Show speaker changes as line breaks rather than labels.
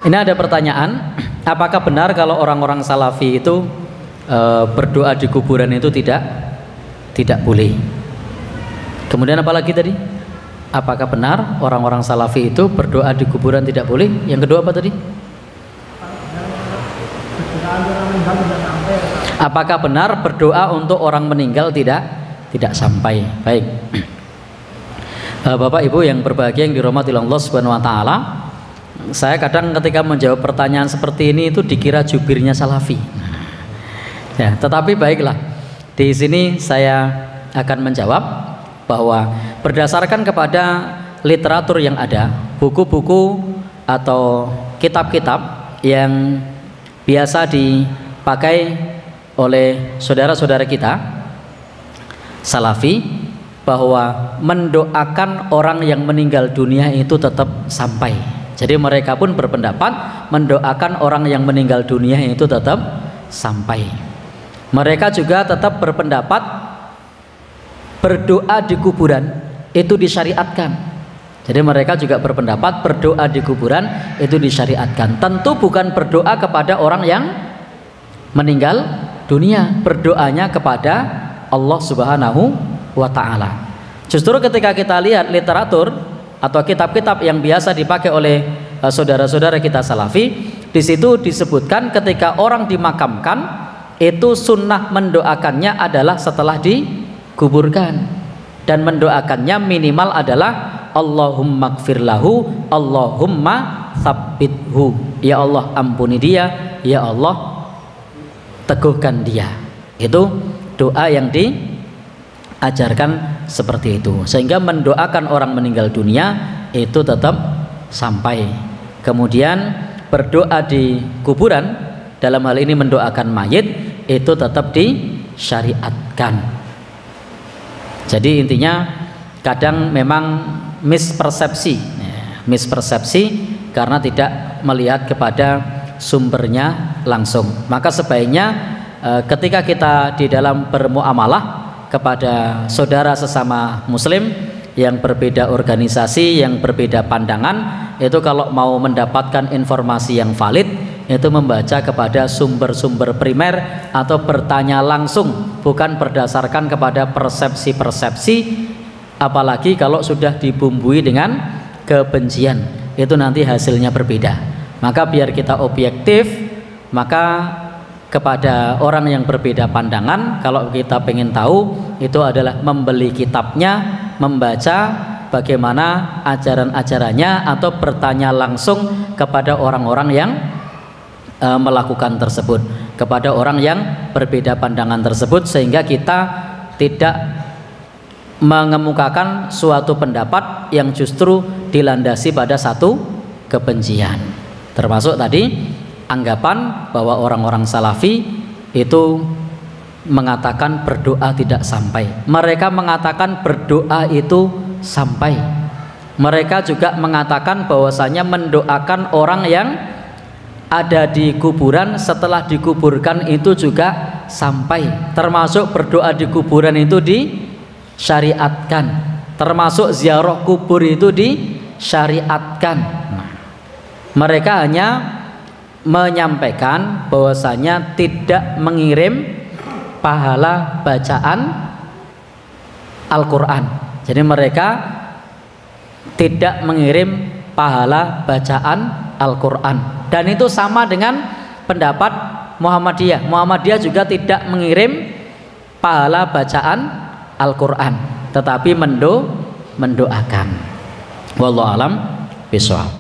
Ini ada pertanyaan, apakah benar kalau orang-orang salafi itu berdoa di kuburan itu tidak boleh? Kemudian apa lagi tadi? Apakah benar orang-orang salafi itu berdoa di kuburan tidak boleh? Yang kedua apa tadi? Apakah benar berdoa untuk orang meninggal tidak sampai? Baik. Bapak Ibu yang berbahagia yang dirahmati Allah Subhanahu wa taala, saya kadang ketika menjawab pertanyaan seperti ini itu dikira jubirnya salafi. Ya, tetapi baiklah. Di sini saya akan menjawab bahwa berdasarkan kepada literatur yang ada, buku-buku atau kitab-kitab yang biasa dipakai oleh saudara-saudara kita salafi, bahwa mendoakan orang yang meninggal dunia itu tetap sampai. Jadi mereka pun berpendapat mendoakan orang yang meninggal dunia itu tetap sampai. Mereka juga tetap berpendapat berdoa di kuburan itu disyariatkan. Jadi mereka juga berpendapat berdoa di kuburan itu disyariatkan. Tentu bukan berdoa kepada orang yang meninggal dunia, berdoanya kepada Allah Subhanahu wa ta'ala. Justru ketika kita lihat literatur atau kitab-kitab yang biasa dipakai oleh saudara-saudara kita salafi, di situ disebutkan ketika orang dimakamkan itu sunnah mendoakannya adalah setelah dikuburkan, dan mendoakannya minimal adalah Allahumma gfir lahu, Allahumma tsabbithu, ya Allah ampuni dia, ya Allah teguhkan dia. Itu doa yang diajarkan seperti itu, sehingga mendoakan orang meninggal dunia itu tetap sampai. Kemudian berdoa di kuburan, dalam hal ini mendoakan mayit, itu tetap disyariatkan. Jadi intinya kadang memang mispersepsi karena tidak melihat kepada sumbernya langsung. Maka sebaiknya ketika kita di dalam bermuamalah kepada saudara sesama muslim yang berbeda organisasi, yang berbeda pandangan, itu kalau mau mendapatkan informasi yang valid itu membaca kepada sumber-sumber primer atau bertanya langsung, bukan berdasarkan kepada persepsi-persepsi, apalagi kalau sudah dibumbui dengan kebencian, itu nanti hasilnya berbeda. Maka biar kita objektif, maka kepada orang yang berbeda pandangan, kalau kita pengen tahu, itu adalah membeli kitabnya, membaca bagaimana ajaran-ajarannya, atau bertanya langsung kepada orang-orang yang melakukan tersebut, kepada orang yang berbeda pandangan tersebut, sehingga kita tidak mengemukakan suatu pendapat yang justru dilandasi pada satu kebencian. Termasuk tadi anggapan bahwa orang-orang salafi itu mengatakan berdoa tidak sampai. Mereka mengatakan berdoa itu sampai. Mereka juga mengatakan bahwasanya mendoakan orang yang ada di kuburan setelah dikuburkan itu juga sampai. Termasuk berdoa di kuburan itu disyariatkan. Termasuk ziarah kubur itu disyariatkan. Mereka hanya menyampaikan bahwasanya tidak mengirim pahala bacaan Al-Quran. Jadi mereka tidak mengirim pahala bacaan Al-Quran, dan itu sama dengan pendapat Muhammadiyah. Muhammadiyah juga tidak mengirim pahala bacaan Al-Quran, tetapi mendoakan. Wallahu alam bishawab.